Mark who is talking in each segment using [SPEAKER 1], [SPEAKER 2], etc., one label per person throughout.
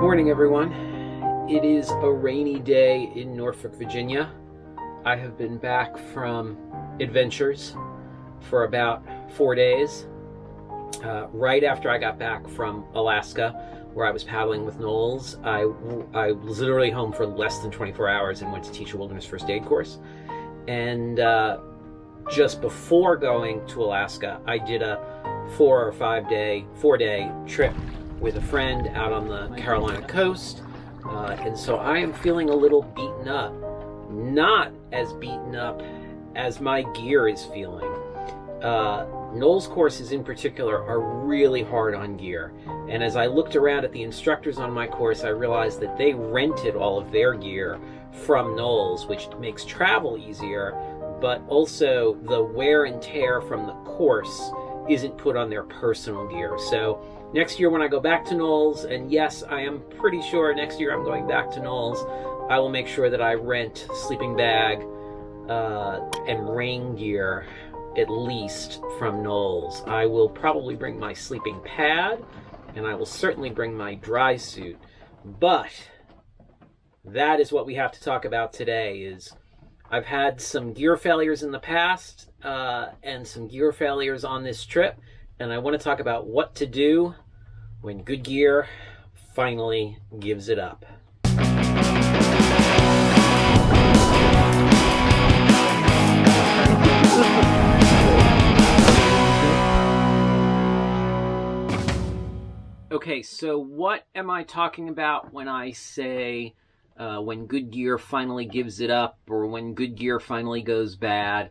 [SPEAKER 1] Morning, everyone. It is a rainy day in Norfolk, Virginia. I have been back from adventures for about 4 days. Right after I got back from Alaska, where I was paddling with Knowles, I was literally home for less than 24 hours and went to teach a wilderness first aid course. And just before going to Alaska, I did a 4-day trip with a friend out on the Carolina coast. And so I am feeling a little beaten up. Not as beaten up as my gear is feeling. Knowles courses in particular are really hard on gear. And as I looked around at the instructors on my course, I realized that they rented all of their gear from Knowles, which makes travel easier, but also the wear and tear from the course isn't put on their personal gear. So next year when I go back to Knowles, and yes, I am pretty sure next year I'm going back to Knowles, I will make sure that I rent sleeping bag and rain gear at least from Knowles. I will probably bring my sleeping pad, and I will certainly bring my dry suit. But that is what we have to talk about today. Is I've had some gear failures in the past and some gear failures on this trip, and I want to talk about what to do when good gear finally gives it up. Okay, so what am I talking about when I say when good gear finally gives it up, or when good gear finally goes bad?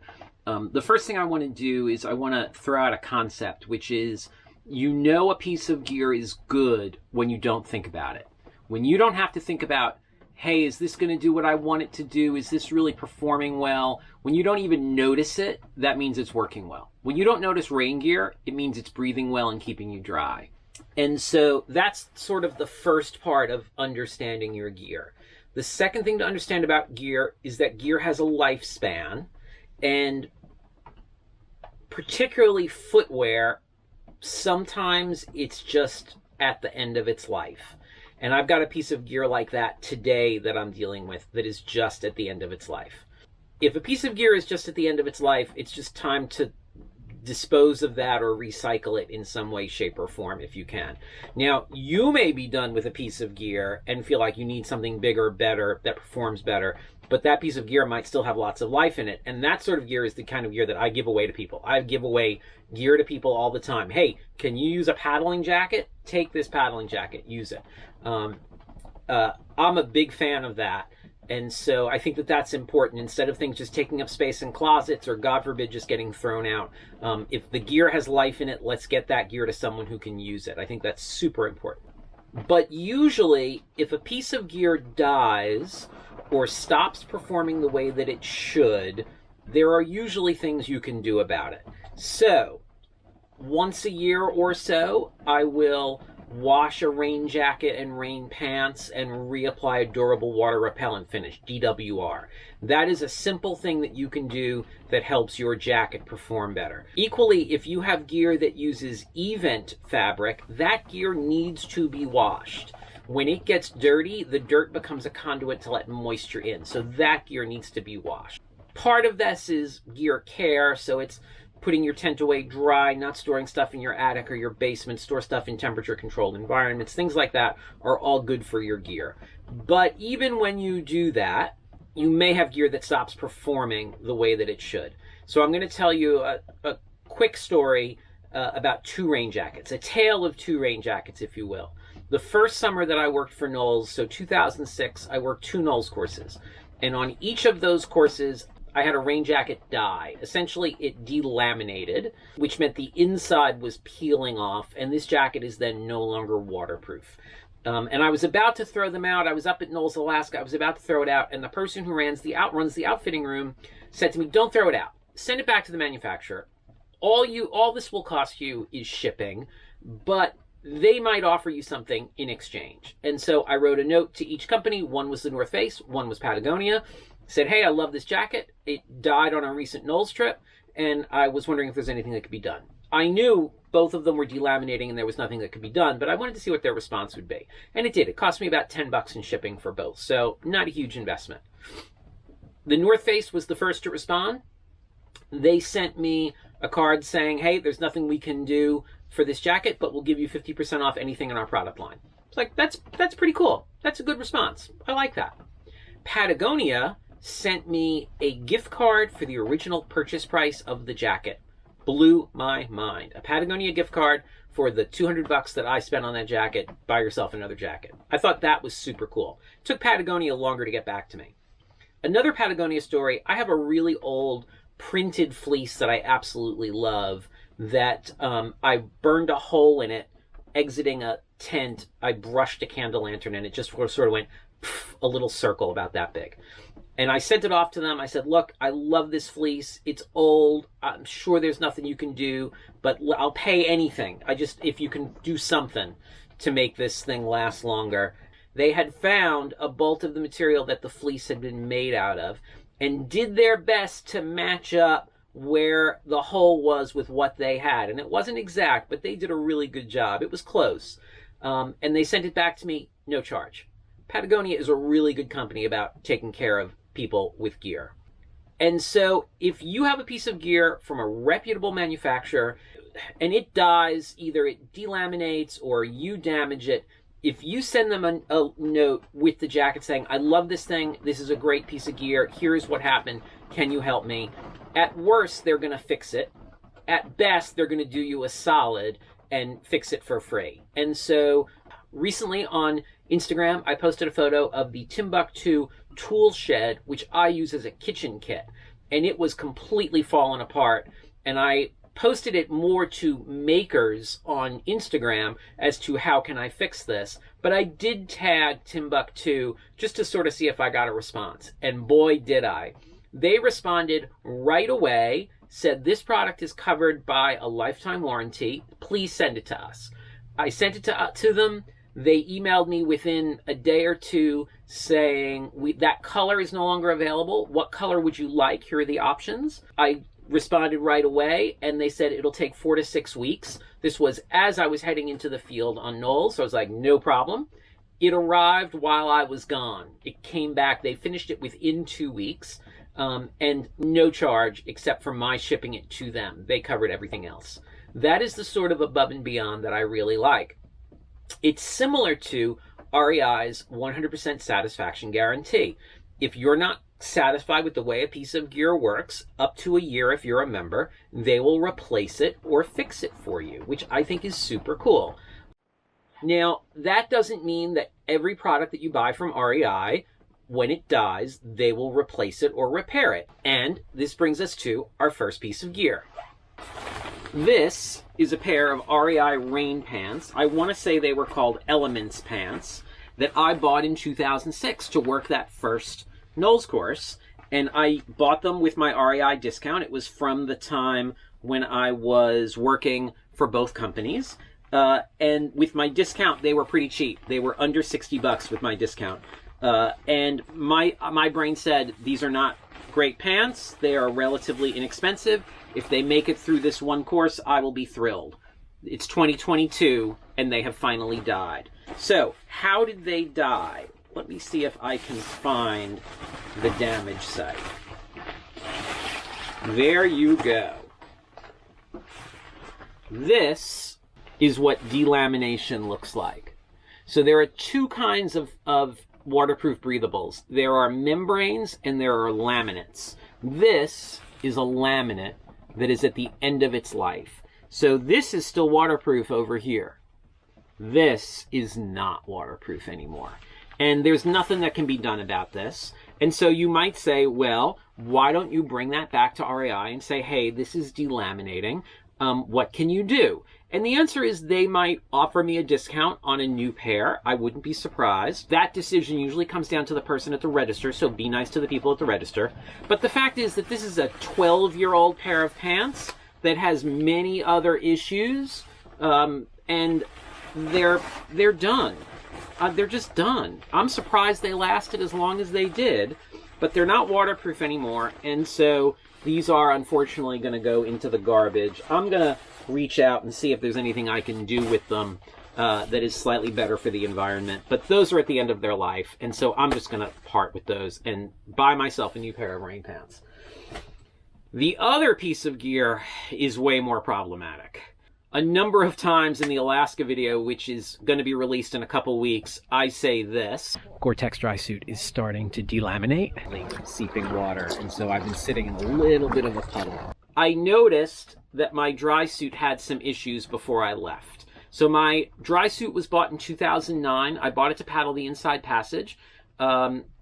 [SPEAKER 1] The first thing I want to do is I want to throw out a concept, which is, you know, a piece of gear is good when you don't think about it. When you don't have to think about, hey, is this going to do what I want it to do? Is this really performing well? When you don't even notice it, that means it's working well. When you don't notice rain gear, it means it's breathing well and keeping you dry. And so that's sort of the first part of understanding your gear. The second thing to understand about gear is that gear has a lifespan, and particularly footwear, sometimes it's just at the end of its life. And I've got a piece of gear like that today that I'm dealing with that is just at the end of its life. If a piece of gear is just at the end of its life, it's just time to dispose of that or recycle it in some way, shape, or form if you can. Now, you may be done with a piece of gear and feel like you need something bigger, better, that performs better, but that piece of gear might still have lots of life in it. And that sort of gear is the kind of gear that I give away to people. I give away gear to people all the time. Hey, can you use a paddling jacket? Take this paddling jacket, use it. I'm a big fan of that. And so I think that that's important. Instead of things just taking up space in closets, or God forbid, just getting thrown out. If the gear has life in it, let's get that gear to someone who can use it. I think that's super important. But usually, if a piece of gear dies or stops performing the way that it should, there are usually things you can do about it. So, once a year or so, I will wash a rain jacket and rain pants and reapply a durable water repellent finish, DWR. That is a simple thing that you can do that helps your jacket perform better. Equally, if you have gear that uses event fabric, that gear needs to be washed. When it gets dirty, the dirt becomes a conduit to let moisture in, so that gear needs to be washed. Part of this is gear care, so it's putting your tent away dry, not storing stuff in your attic or your basement, store stuff in temperature-controlled environments. Things like that are all good for your gear. But even when you do that, you may have gear that stops performing the way that it should. So I'm going to tell you a quick story about two rain jackets, a tale of two rain jackets, if you will. The first summer that I worked for Knowles, so 2006, I worked 2 Knowles courses. And on each of those courses, I had a rain jacket die. Essentially, it delaminated, which meant the inside was peeling off, and this jacket is then no longer waterproof. And I was about to throw them out. I was up at Knowles, Alaska. I was about to throw it out, and the person who runs the outfitting room said to me, "Don't throw it out. Send it back to the manufacturer. All this will cost you is shipping, but they might offer you something in exchange." And so I wrote a note to each company. One was the North Face, one was Patagonia. Said, "Hey, I love this jacket. It died on a recent Knowles trip, and I was wondering if there's anything that could be done." I knew both of them were delaminating and there was nothing that could be done, but I wanted to see what their response would be. And it did. It cost me about $10 in shipping for both, so not a huge investment. The North Face was the first to respond. They sent me a card saying, hey, there's nothing we can do for this jacket, but we'll give you 50% off anything in our product line. It's like, that's pretty cool. That's a good response. I like that. Patagonia sent me a gift card for the original purchase price of the jacket. Blew my mind. A Patagonia gift card for the $200 that I spent on that jacket. Buy yourself another jacket. I thought that was super cool. It took Patagonia longer to get back to me. Another Patagonia story, I have a really old printed fleece that I absolutely love that I burned a hole in it exiting a tent. I brushed a candle lantern and it just sort of went a little circle about that big. And I sent it off to them. I said, look, I love this fleece. It's old. I'm sure there's nothing you can do, but I'll pay anything. If you can do something to make this thing last longer. They had found a bolt of the material that the fleece had been made out of and did their best to match up where the hole was with what they had. And it wasn't exact, but they did a really good job. It was close. And they sent it back to me, no charge. Patagonia is a really good company about taking care of people with gear. And so if you have a piece of gear from a reputable manufacturer and it dies, either it delaminates or you damage it, if you send them a note with the jacket saying, I love this thing, this is a great piece of gear, here's what happened, can you help me? At worst, they're going to fix it. At best, they're going to do you a solid and fix it for free. And so recently on Instagram, I posted a photo of the Timbuk2 tool shed, which I use as a kitchen kit. And it was completely fallen apart. And I posted it more to makers on Instagram as to how can I fix this. But I did tag Timbuk2 just to sort of see if I got a response. And boy, did I. They responded right away, said this product is covered by a lifetime warranty. Please send it to us. I sent it to them. They emailed me within a day or two saying, that color is no longer available. What color would you like? Here are the options. I responded right away, and they said it'll take 4 to 6 weeks. This was as I was heading into the field on Knowles, so I was like, no problem. It arrived while I was gone. It came back. They finished it within 2 weeks, and no charge except for my shipping it to them. They covered everything else. That is the sort of above and beyond that I really like. It's similar to REI's 100% satisfaction guarantee. If you're not satisfied with the way a piece of gear works, up to a year if you're a member, they will replace it or fix it for you, which I think is super cool. Now, that doesn't mean that every product that you buy from REI, when it dies, they will replace it or repair it. And this brings us to our first piece of gear. This is a pair of REI rain pants. I want to say they were called Elements pants that I bought in 2006 to work that first Knowles course. And I bought them with my REI discount. It was from the time when I was working for both companies. And with my discount, they were pretty cheap. They were under $60 with my discount. And my brain said, these are not great pants. They are relatively inexpensive. If they make it through this one course, I will be thrilled. It's 2022, and they have finally died. So, how did they die? Let me see if I can find the damage site. There you go. This is what delamination looks like. So there are two kinds of waterproof breathables. There are membranes and there are laminates. This is a laminate that is at the end of its life. So this is still waterproof over here. This is not waterproof anymore. And there's nothing that can be done about this. And so you might say, well, why don't you bring that back to REI and say, hey, this is delaminating. What can you do? And the answer is they might offer me a discount on a new pair. I wouldn't be surprised. That decision usually comes down to the person at the register, so be nice to the people at the register. But the fact is that this is a 12-year-old pair of pants that has many other issues, and they're done. They're just done. I'm surprised they lasted as long as they did, but they're not waterproof anymore, and so These are unfortunately going to go into the garbage. I'm going to reach out and see if there's anything I can do with them that is slightly better for the environment. But those are at the end of their life, and so I'm just going to part with those and buy myself a new pair of rain pants. The other piece of gear is way more problematic. A number of times in the Alaska video, which is going to be released in a couple weeks, I say this. Gore-Tex dry suit is starting to delaminate, seeping water, and so I've been sitting in a little bit of a puddle. I noticed that my dry suit had some issues before I left. So my dry suit was bought in 2009. I bought it to paddle the Inside Passage,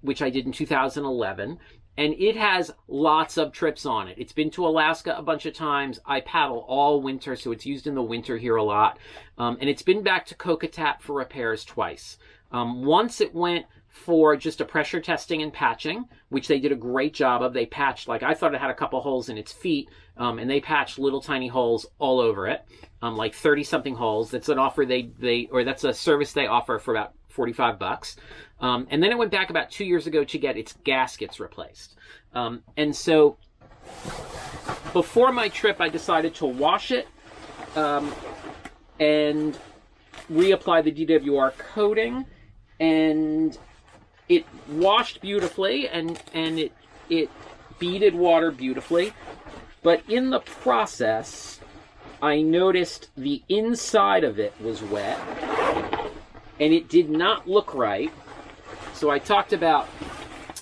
[SPEAKER 1] which I did in 2011. And it has lots of trips on it. It's been to Alaska a bunch of times. I paddle all winter, so it's used in the winter here a lot. And it's been back to Kokatat for repairs twice. Once it went for just a pressure testing and patching, which they did a great job of. They patched, like I thought it had a couple holes in its feet, and they patched little tiny holes all over it, like 30-something holes. That's an offer that's a service they offer for about $45. And then it went back about 2 years ago to get its gaskets replaced. And so before my trip, I decided to wash it and reapply the DWR coating, and it washed beautifully and it beaded water beautifully. But in the process, I noticed the inside of it was wet and it did not look right. So I talked about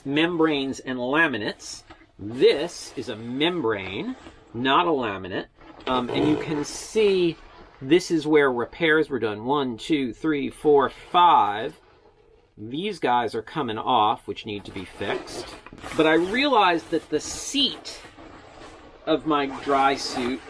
[SPEAKER 1] membranes and laminates. This is a membrane, not a laminate. And you can see this is where repairs were done. 1, 2, 3, 4, 5. These guys are coming off, which need to be fixed. But I realized that the seat of my dry suit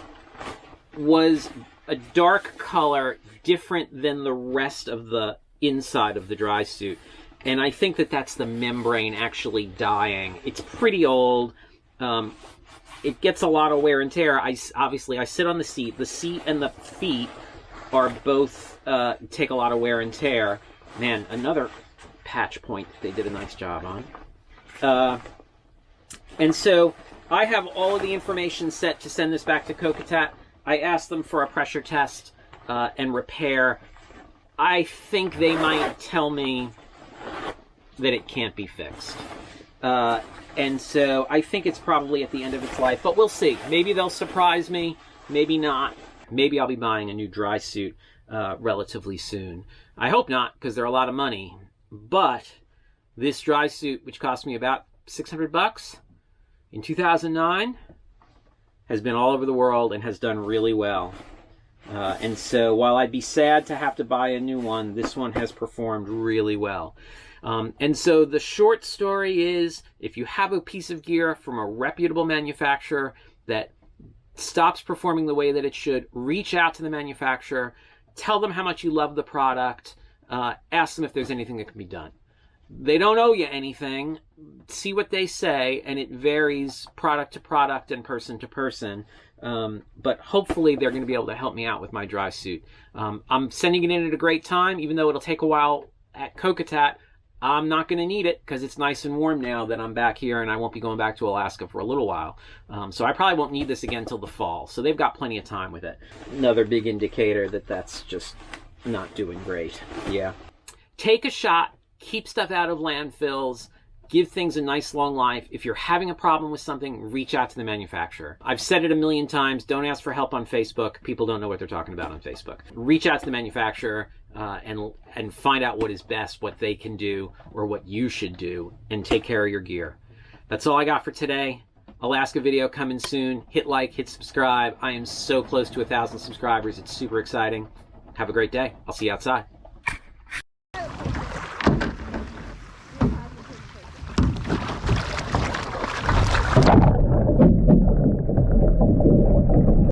[SPEAKER 1] was a dark color, different than the rest of the inside of the dry suit. And I think that that's the membrane actually dying. It's pretty old. It gets a lot of wear and tear. Obviously, I sit on the seat. The seat and the feet are both take a lot of wear and tear. Man, another patch point that they did a nice job on. And so I have all of the information set to send this back to Kokatat. I asked them for a pressure test and repair. I think they might tell me that it can't be fixed. And so I think it's probably at the end of its life, but we'll see. Maybe they'll surprise me, maybe not. Maybe I'll be buying a new dry suit relatively soon. I hope not, because they're a lot of money. But this dry suit, which cost me about $600 in 2009, has been all over the world and has done really well. And so while I'd be sad to have to buy a new one, this one has performed really well. And so the short story is, if you have a piece of gear from a reputable manufacturer that stops performing the way that it should, reach out to the manufacturer, tell them how much you love the product, ask them if there's anything that can be done. They don't owe you anything. See what they say, and it varies product to product and person to person. But hopefully they're going to be able to help me out with my dry suit. I'm sending it in at a great time, even though it'll take a while at Kokatat. I'm not going to need it because it's nice and warm now that I'm back here, and I won't be going back to Alaska for a little while. So I probably won't need this again until the fall. So they've got plenty of time with it. Another big indicator that that's just not doing great. Yeah. Take a shot. Keep stuff out of landfills. Give things a nice long life. If you're having a problem with something, reach out to the manufacturer. I've said it a million times. Don't ask for help on Facebook. People don't know what they're talking about on Facebook. Reach out to the manufacturer and find out what is best, what they can do, or what you should do, and take care of your gear. That's all I got for today. Alaska video coming soon. Hit like, hit subscribe. I am so close to 1,000 subscribers. It's super exciting. Have a great day. I'll see you outside.